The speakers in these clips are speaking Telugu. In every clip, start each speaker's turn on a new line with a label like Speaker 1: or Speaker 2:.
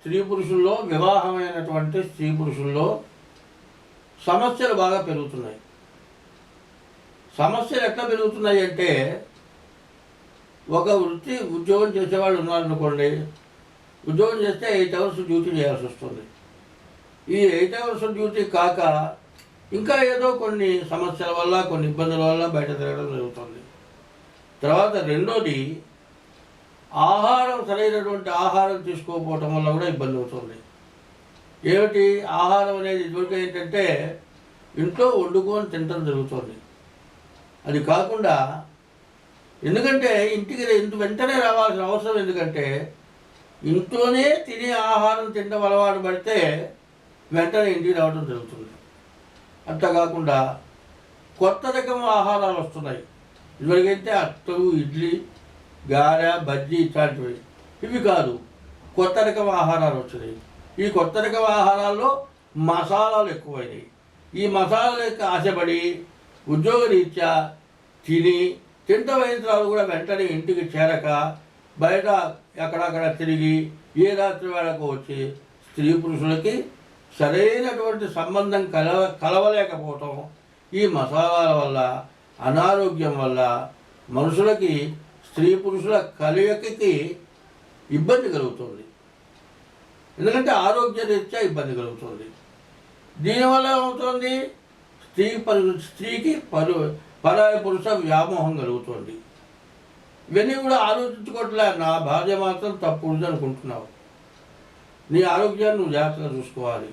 Speaker 1: స్త్రీ పురుషుల్లో వివాహమైనటువంటి స్త్రీ పురుషుల్లో సమస్యలు బాగా పెరుగుతున్నాయి. సమస్యలు ఎట్లా పెరుగుతున్నాయి అంటే, ఒక ఉద్యోగం చేసేవాళ్ళు ఉన్నారనుకోండి, ఉద్యోగం చేస్తే 8 అవర్స్ డ్యూటీ చేయాల్సి వస్తుంది. ఈ 8 అవర్స్ డ్యూటీ కాక ఇంకా ఏదో కొన్ని సమస్యల వల్ల, కొన్ని ఇబ్బందుల వల్ల బయట తిరగడం జరుగుతుంది. తర్వాత రెండోది, ఆహారం సరైనటువంటి ఆహారం తీసుకోకపోవటం వల్ల కూడా ఇబ్బంది అవుతుంది. ఏమిటి ఆహారం అనేది? ఇదివరకు ఏంటంటే ఇంట్లో వండుకొని తినటం జరుగుతుంది. అది కాకుండా, ఎందుకంటే ఇంటికి వెంటనే రావాల్సిన అవసరం, ఎందుకంటే ఇంట్లోనే తినే ఆహారం తినడం అలవాటు పడితే వెంటనే ఇంటికి రావడం జరుగుతుంది. అట్లా కాకుండా కొత్త రకం ఆహారాలు వస్తున్నాయి. ఇదివరకైతే అట్టలు, ఇడ్లీ, గారె, బజ్జీ ఇట్లాంటివి. ఇవి కాదు, కొత్త రకం ఆహారాలు వచ్చినాయి. ఈ కొత్త రకం ఆహారాల్లో మసాలాలు ఎక్కువైనాయి. ఈ మసాలాలకు ఆశపడి ఉద్యోగరీత్యా తింటమైన తర్వాత కూడా వెంటనే ఇంటికి చేరక బయట ఎక్కడక్కడ తిరిగి ఏ రాత్రి వేళకు వచ్చి స్త్రీ పురుషులకి సరైనటువంటి సంబంధం కలవలేకపోవటం, ఈ మసాలాల వల్ల, అనారోగ్యం వల్ల మనుషులకి స్త్రీ పురుషుల కలయికకి ఇబ్బంది కలుగుతుంది. ఎందుకంటే ఆరోగ్యరీత్యా ఇబ్బంది కలుగుతుంది. దీనివల్ల ఏమవుతుంది? స్త్రీకి పరాయి పురుష వ్యామోహం కలుగుతుంది. ఇవన్నీ కూడా ఆలోచించుకోవట్లే. నా భార్య మాత్రం తప్పుడు అనుకుంటున్నావు. నీ ఆరోగ్యాన్ని నువ్వు జాగ్రత్తగా చూసుకోవాలి.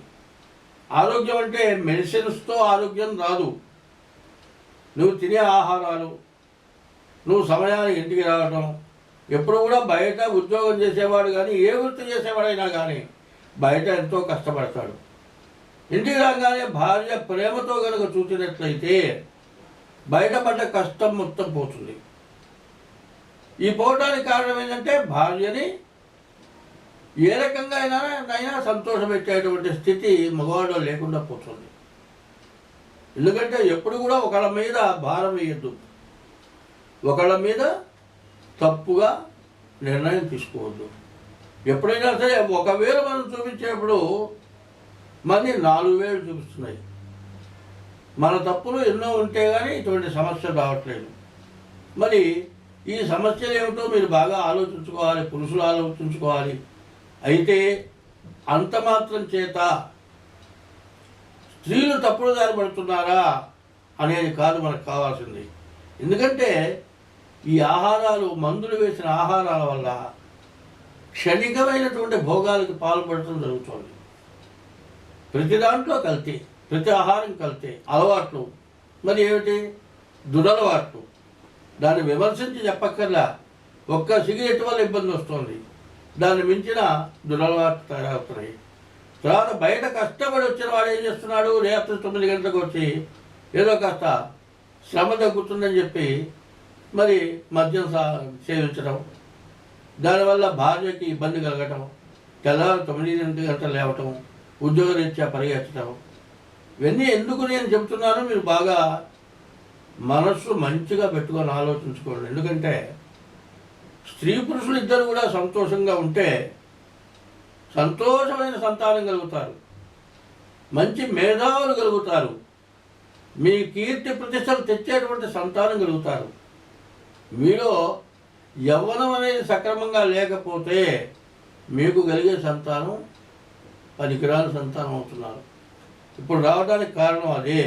Speaker 1: ఆరోగ్యం అంటే మెడిసిన్స్తో ఆరోగ్యం రాదు. నువ్వు తినే ఆహారాలు, నువ్వు సమయానికి ఇంటికి రావడం. ఎప్పుడు కూడా బయట ఉద్యోగం చేసేవాడు కానీ, ఏ వృత్తి చేసేవాడైనా కానీ బయట ఎంతో కష్టపడతాడు. ఇంటికి రాగానే భార్య ప్రేమతో కనుక చూసినట్లయితే బయటపడ్డ కష్టం మొత్తం పోతుంది. ఈ పోవడానికి కారణం ఏంటంటే, భార్యని ఏ రకంగా అయినా సంతోషపెట్టేటువంటి స్థితి మగవాళ్ళు లేకుండా పోతుంది. ఎందుకంటే ఎప్పుడు కూడా ఒకళ్ళ మీద భారం వేయద్దు, ఒకళ్ళ మీద తప్పుగా నిర్ణయం తీసుకోవద్దు. ఎప్పుడైనా సరే 1,000 మనం చూపించేప్పుడు మంది 4,000 చూపిస్తున్నాయి. మన తప్పులు ఎన్నో ఉంటే కానీ ఇటువంటి సమస్యలు రావట్లేదు. మరి ఈ సమస్యలు ఏమిటో మీరు బాగా ఆలోచించుకోవాలి, పురుషులు ఆలోచించుకోవాలి. అయితే అంత మాత్రం చేత స్త్రీలు తప్పుడు దారి పడుతున్నారా అనేది కాదు మనకు కావాల్సింది. ఎందుకంటే ఈ ఆహారాలు, మందులు వేసిన ఆహారాల వల్ల క్షణికమైనటువంటి భోగాలకు పాల్పడటం జరుగుతుంది. ప్రతి దాంట్లో కల్తీ, ప్రతి ఆహారం కల్తీ. అలవాట్లు మరి ఏమిటి? దురలవాట్లు. దాన్ని విమర్శించి చెప్పక్కర్లా. ఒక్క సిగరెట్ వల్ల ఇబ్బంది వస్తుంది, దాన్ని మించిన దురలవాట్లు తయారవుతున్నాయి. తర్వాత బయట కష్టపడి వచ్చిన వాడు ఏం చేస్తున్నాడు? రాత్రి 9 గంటలకు వచ్చి ఏదో కాస్త శ్రమ తగ్గుతుందని చెప్పి మరి మద్యం సేవించడం, దానివల్ల భార్యకి ఇబ్బంది కలగటం, తెల్లారు 9 గంటలు లేవటం, ఉద్యోగరీత్యా పరిగెత్తడం. ఇవన్నీ ఎందుకు నేను చెబుతున్నాను, మీరు బాగా మనస్సు మంచిగా పెట్టుకొని ఆలోచించుకోండి. ఎందుకంటే స్త్రీ పురుషులు ఇద్దరు కూడా సంతోషంగా ఉంటే సంతోషమైన సంతానం కలుగుతారు, మంచి మేధావులు కలుగుతారు, మీ కీర్తి ప్రతిష్టలు తెచ్చేటువంటి సంతానం కలుగుతారు. మీలో యవ్వనం అనేది సక్రమంగా లేకపోతే మీకు కలిగే సంతానం పనికిరాని సంతానం అవుతున్నారు. ఇప్పుడు రావడానికి కారణం అదే.